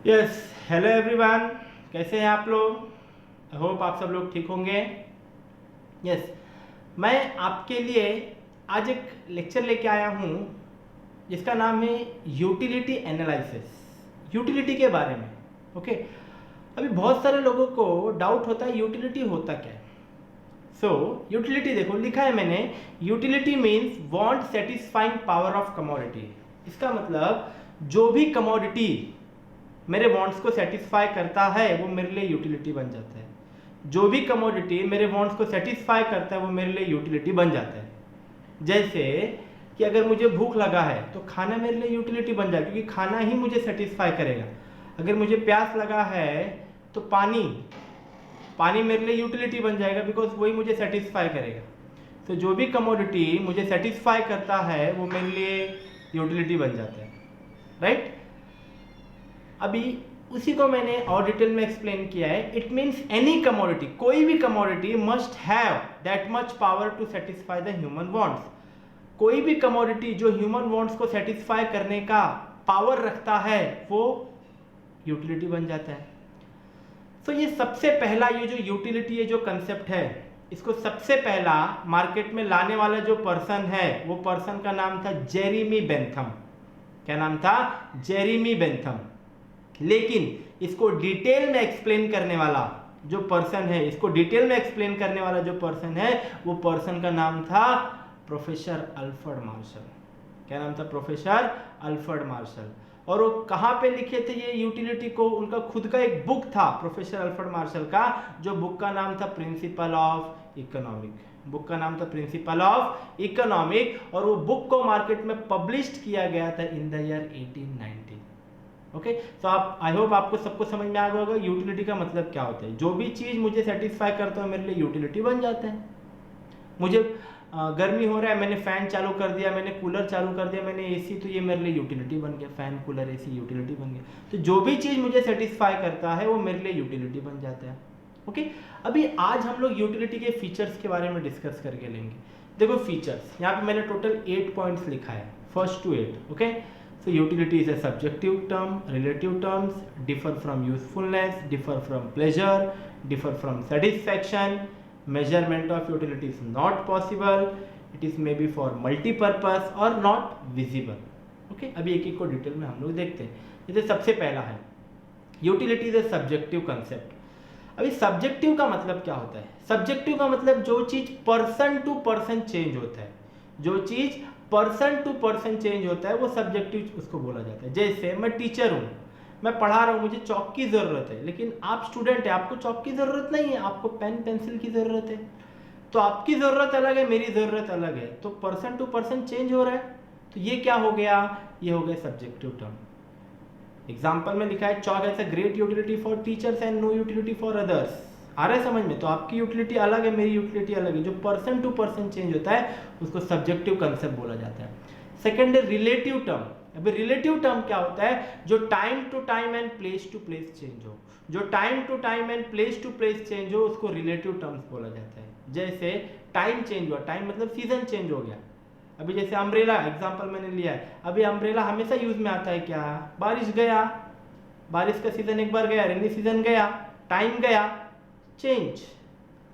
Yes, hello everyone, कैसे हैं आप लोग? आई होप आप सब लोग ठीक होंगे। यस, मैं आपके लिए आज एक लेक्चर लेके आया हूँ जिसका नाम है यूटिलिटी एनालिसिस, यूटिलिटी के बारे में। ओके, अभी बहुत सारे लोगों को डाउट होता है यूटिलिटी होता क्या है। यूटिलिटी देखो, लिखा है मैंने, utility means want satisfying power of commodity. इसका मतलब जो भी कमोडिटी मेरे वांट्स को सेटिस्फाई करता है वो मेरे लिए यूटिलिटी बन जाता है। जो भी कमोडिटी मेरे वांट्स को सेटिस्फाई करता है वो मेरे लिए यूटिलिटी बन जाता है। जैसे कि अगर मुझे भूख लगा है तो खाना मेरे लिए यूटिलिटी बन जाएगा, क्योंकि खाना ही मुझे सेटिस्फाई करेगा। अगर मुझे प्यास लगा है तो पानी मेरे लिए यूटिलिटी बन जाएगा, बिकॉज वही मुझे सेटिस्फाई करेगा। तो जो भी कमोडिटी मुझे सेटिस्फाई करता है वो मेरे लिए यूटिलिटी बन जाता है, राइट? अभी उसी को मैंने और डिटेल में एक्सप्लेन किया है। इट मीन्स एनी कमोडिटी, कोई भी commodity must have that much power to satisfy the human wants. कोई भी कमोडिटी जो ह्यूमन वांट्स को सेटिस्फाई करने का पावर रखता है वो यूटिलिटी बन जाता है। तो ये सबसे पहला, ये जो यूटिलिटी, ये जो कंसेप्ट है, इसको सबसे पहला मार्केट में लाने वाला जो पर्सन है वो पर्सन का नाम था जेरेमी बेंथम। क्या नाम था? Jeremy Bentham. लेकिन इसको डिटेल में एक्सप्लेन करने वाला जो पर्सन है, इसको डिटेल में एक्सप्लेन करने वाला जो पर्सन है वो पर्सन का नाम था प्रोफेसर अल्फ्रेड मार्शल। क्या नाम था? Professor Alfred Marshall. और वो कहाँ पे लिखे थे ये यूटिलिटी को? उनका खुद का एक बुक था प्रोफेसर अल्फ्रेड मार्शल का, जो बुक का नाम था प्रिंसिपल ऑफ इकोनॉमिक। बुक का नाम था प्रिंसिपल ऑफ इकोनॉमिक, और वो बुक को मार्केट में पब्लिश किया गया था इन द ईयर 1890। ओके, तो आप, आई होप आपको सबको समझ में आ गया होगा यूटिलिटी का मतलब क्या होता है। जो भी चीज मुझे सेटिस्फाई करता है मेरे लिए यूटिलिटी बन जाता है। मुझे गर्मी हो रहा है, मैंने फैन चालू कर दिया, मैंने कूलर चालू कर दिया, मैंने एसी, तो ये मेरे लिए यूटिलिटी बन गया। फैन, कूलर, एसी यूटिलिटी बन गया। तो जो भी चीज मुझे सेटिस्फाई करता है वो मेरे लिए यूटिलिटी बन जाता है। ओके, अभी आज हम लोग यूटिलिटी के फीचर्स के बारे में डिस्कस करके लेंगे। देखो फीचर्स, यहाँ पे मैंने टोटल 8 पॉइंट्स लिखा है, first to 8। Okay, so utility is a subjective term, relative terms, differ from usefulness, differ from pleasure, differ from satisfaction. Measurement of utility is not possible, it is maybe for multi-purpose or not visible. Okay, अभी एक एक को detail में हम लोग देखते हैं। जैसे सबसे पहला है utility is a subjective concept. अभी सब्जेक्टिव का मतलब क्या होता है? सब्जेक्टिव का मतलब जो चीज पर्सन टू पर्सन चेंज होता है, जो चीज पर्सन टू पर्सन चेंज होता है वो सब्जेक्टिव उसको बोला जाता है। जैसे मैं टीचर हूँ, मैं पढ़ा रहा हूँ, मुझे चौक की जरूरत है, लेकिन आप स्टूडेंट है, आपको चौक की जरूरत नहीं है, आपको पेन पेंसिल की जरूरत है। तो आपकी जरूरत अलग है, मेरी जरूरत अलग है, तो पर्सन टू पर्सन चेंज हो रहा है। तो ये क्या हो गया? ये हो गया सब्जेक्टिव टर्म। एग्जाम्पल में लिखा है chalk as a great utility for teachers and no utility for others. आ रहा है समझ में? तो आपकी यूटिलिटी अलग है, मेरी यूटिलिटी अलग है। जो पर्सन टू पर्सन चेंज होता है उसको सब्जेक्टिव कंसेप्ट बोला जाता है। सेकंड है रिलेटिव टर्म। अभी रिलेटिव टर्म क्या होता है? जो time to time and place to place change हो। जो time to time and place to place change हो उसको रिलेटिव टर्म्स बोला जाता है। जैसे टाइम चेंज हुआ, टाइम मतलब सीजन चेंज हो गया। अभी जैसे अम्ब्रेला एग्जांपल मैंने लिया है, अभी अम्ब्रेला हमेशा यूज में आता है क्या? बारिश गया, बारिश का सीजन एक बार गया, रेनी सीजन गया, टाइम गया, चेंज।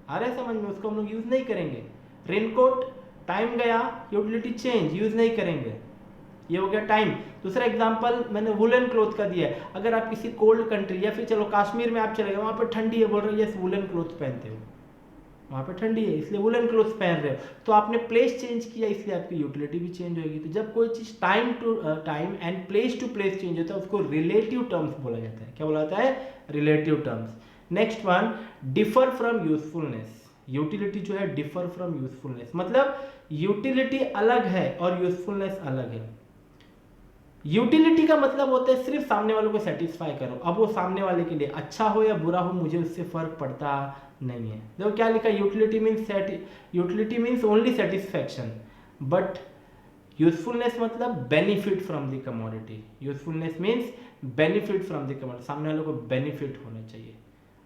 आ रहा है समझ में? उसको हम लोग यूज नहीं करेंगे। रेनकोट, टाइम गया, यूटिलिटी चेंज, यूज नहीं करेंगे। ये हो गया टाइम। दूसरा एग्जांपल मैंने वुलन क्लोथ का दिया है। अगर आप किसी कोल्ड कंट्री या फिर चलो कश्मीर में आप चले गए, वहां पर ठंडी है, बोल रहे हो यस वुलन क्लोथ पहनते हो, वहां पर ठंडी है इसलिए वुलन क्लोथ पहन रहे हो, तो आपने प्लेस चेंज किया इसलिए आपकी यूटिलिटी भी चेंज होगी। तो जब कोई चीज time to time and place to place change होता है उसको रिलेटिव टर्म्स बोला जाता है। क्या बोला जाता है? Relative terms. Next one, differ from usefulness. Utility जो है डिफर फ्रॉम यूजफुलनेस, मतलब यूटिलिटी अलग है और यूजफुलनेस अलग है। यूटिलिटी का मतलब होता है सिर्फ सामने वालों को सेटिस्फाई करो, अब वो सामने वाले के लिए अच्छा हो या बुरा हो मुझे उससे फर्क पड़ता नहीं है। देखो क्या लिखा है? Utility means only satisfaction, but usefulness मतलब benefit from the commodity. Usefulness means benefit from the commodity, सामने वालों को बेनिफिट होना चाहिए।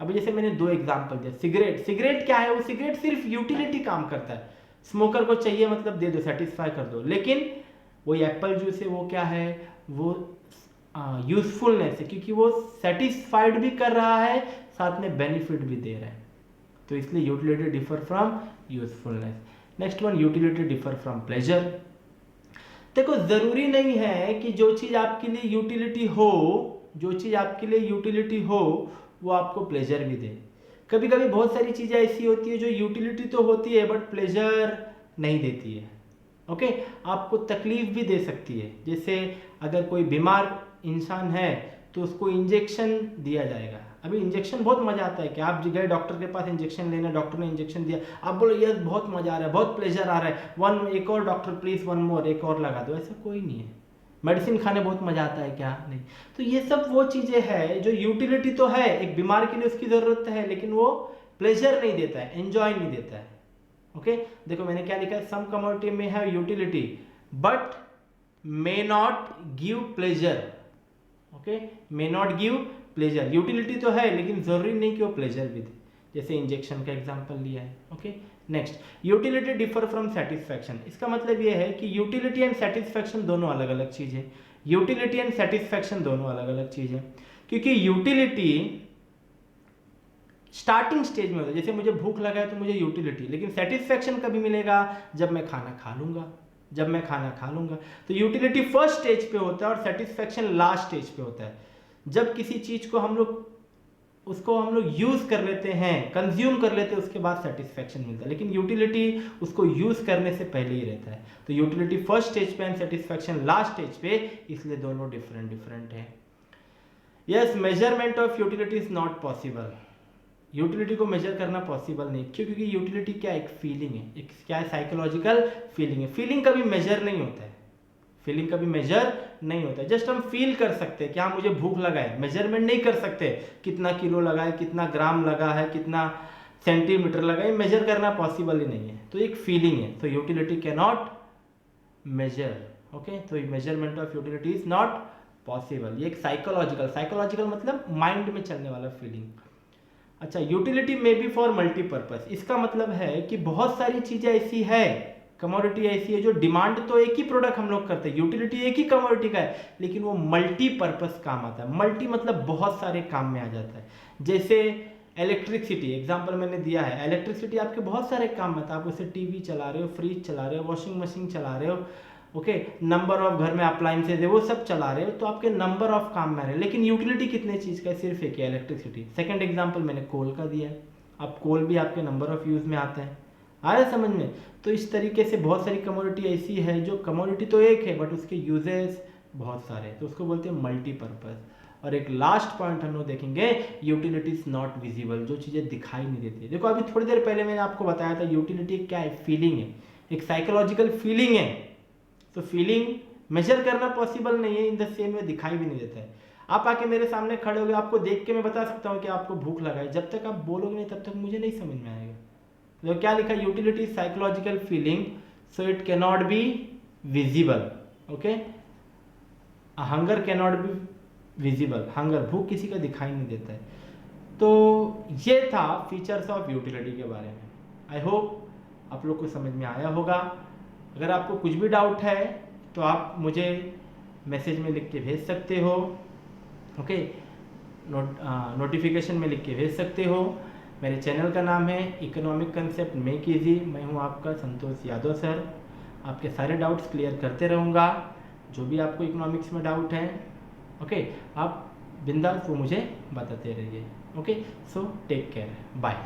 अभी जैसे मैंने 2 एग्जांपल दिया। सिगरेट, सिगरेट क्या है? वो सिगरेट सिर्फ यूटिलिटी काम करता है। स्मोकर को चाहिए मतलब दे दो, सेटिस्फाई कर दो। लेकिन वो एप्पल जूस है, वो क्या है? वो यूजफुलनेस है, क्योंकि वो सेटिस्फाइड भी कर रहा है, साथ में बेनिफिट भी दे रहा है, तो इसलिए utility differ from usefulness. Next one, utility differ from pleasure. देखो जरूरी नहीं है कि जो चीज आपके लिए यूटिलिटी हो, जो चीज आपके लिए यूटिलिटी हो वो आपको प्लेजर भी दे। कभी कभी बहुत सारी चीजें ऐसी होती है जो यूटिलिटी तो होती है बट प्लेजर नहीं देती है। ओके, आपको तकलीफ भी दे सकती है। जैसे अगर कोई बीमार इंसान है तो उसको इंजेक्शन दिया जाएगा। अभी इंजेक्शन बहुत मजा आता है कि आप गए डॉक्टर के पास इंजेक्शन लेने, डॉक्टर ने इंजेक्शन दिया, आप बोलो यस बहुत मजा आ रहा है, बहुत प्लेजर आ रहा है, वन एक और डॉक्टर प्लीज वन मोर, एक और लगा दो। ऐसा कोई नहीं है। मेडिसिन खाने बहुत मजा आता है क्या? नहीं। तो ये सब वो चीजें हैं जो यूटिलिटी तो है, एक बीमार के लिए उसकी जरूरत है, लेकिन वो प्लेजर नहीं देता है, एंजॉय नहीं देता है। ओके, देखो मैंने क्या लिखा है, सम कमोडिटी में have utility but may not give pleasure. Okay, may not give pleasure, utility तो है लेकिन जरूरी नहीं कि वो प्लेजर भी दे, जैसे इंजेक्शन का एग्जांपल लिया है। Okay, next, utility differ from satisfaction. इसका मतलब ये है कि यूटिलिटी एंड सेटिस्फैक्शन दोनों अलग अलग चीज है। यूटिलिटी एंड सेटिस्फैक्शन दोनों अलग अलग चीज है, क्योंकि यूटिलिटी स्टार्टिंग स्टेज में होता है, जैसे मुझे भूख लगा है तो मुझे यूटिलिटी, लेकिन सेटिस्फैक्शन कभी मिलेगा जब मैं खाना खा लूंगा, जब मैं खाना खा लूंगा। तो यूटिलिटी फर्स्ट स्टेज पे होता है और सेटिस्फैक्शन लास्ट स्टेज पे होता है। जब किसी चीज को हम लोग यूज कर लेते हैं, कंज्यूम कर लेते हैं, उसके बाद सेटिस्फैक्शन मिलता है, लेकिन यूटिलिटी उसको यूज करने से पहले ही रहता है। तो यूटिलिटी फर्स्ट स्टेज पे एंड सेटिस्फैक्शन लास्ट स्टेज पे, इसलिए दोनों डिफरेंट है। Yes, measurement of utility is not possible. Utility को मेजर करना पॉसिबल नहीं, क्यों? क्योंकि यूटिलिटी क्या, एक फीलिंग है, एक क्या है, साइकोलॉजिकल फीलिंग है। फीलिंग कभी मेजर नहीं होता है, फीलिंग कभी मेजर नहीं होता है। जस्ट हम फील कर सकते हैं कि हाँ मुझे भूख लगा है, मेजरमेंट नहीं कर सकते कितना किलो लगा है, कितना ग्राम लगा है, कितना सेंटीमीटर लगा है, मेजर करना पॉसिबल ही नहीं है। तो एक फीलिंग है, तो utility can not measure. Okay, तो measurement of utility is not possible. ये एक साइकोलॉजिकल मतलब माइंड में चलने वाला फीलिंग। अच्छा, utility may be for multipurpose. इसका मतलब है कि बहुत सारी चीजें ऐसी है, कमोडिटी ऐसी है जो डिमांड तो एक ही प्रोडक्ट हम लोग करते हैं, यूटिलिटी एक ही कमोडिटी का है, लेकिन वो मल्टीपर्पज काम आता है। मल्टी मतलब बहुत सारे काम में आ जाता है। जैसे इलेक्ट्रिसिटी, एग्जांपल मैंने दिया है, इलेक्ट्रिसिटी आपके बहुत सारे काम में आता है। आप उसे टीवी चला रहे हो, फ्रिज चला रहे हो, वॉशिंग मशीन चला रहे हो, ओके, नंबर ऑफ घर में अप्लायंसेज है वो सब चला रहे हो, तो आपके नंबर ऑफ काम में आ रहे हैं। लेकिन यूटिलिटी कितने चीज का है? सिर्फ एक है, इलेक्ट्रिसिटी। सेकंड एग्जांपल मैंने कोल का दिया है, अब कोल भी आपके नंबर ऑफ यूज में आता है। आया समझ में? तो इस तरीके से बहुत सारी कमोडिटी ऐसी है जो कमोडिटी तो एक है बट उसके यूजेस बहुत सारे, तो उसको बोलते हैं मल्टीपर्पज। और एक लास्ट पॉइंट हम लोग देखेंगे, यूटिलिटी इज नॉट विजिबल, जो चीजें दिखाई नहीं देती। देखो अभी थोड़ी देर पहले मैंने आपको बताया था यूटिलिटी क्या है, फीलिंग है, एक साइकोलॉजिकल फीलिंग है। तो फीलिंग मेजर करना पॉसिबल नहीं है, इन द सेम में दिखाई भी नहीं देता है। आप आके मेरे सामने खड़े हो गए, आपको देख के मैं बता सकता हूँ कि आपको भूख लगा है, जब तक आप बोलोगे नहीं तब तक मुझे नहीं समझ में आएगा। तो क्या लिखा, utility psychological feeling, so it can not be visible. Okay, hunger can not be visible, hunger भूख किसी का दिखाई नहीं देता है। तो ये था फीचर्स ऑफ यूटिलिटी के बारे में। आई होप आप लोग को समझ में आया होगा। अगर आपको कुछ भी डाउट है तो आप मुझे मैसेज में लिख के भेज सकते हो, ओके, नोटिफिकेशन में लिख के भेज सकते हो। मेरे चैनल का नाम है इकोनॉमिक कंसेप्ट मेक इजी। मैं हूँ आपका संतोष यादव सर, आपके सारे डाउट्स क्लियर करते रहूँगा। जो भी आपको इकोनॉमिक्स में डाउट है, ओके, आप बिंदास वो मुझे बताते रहिए। Okay, so take care, bye.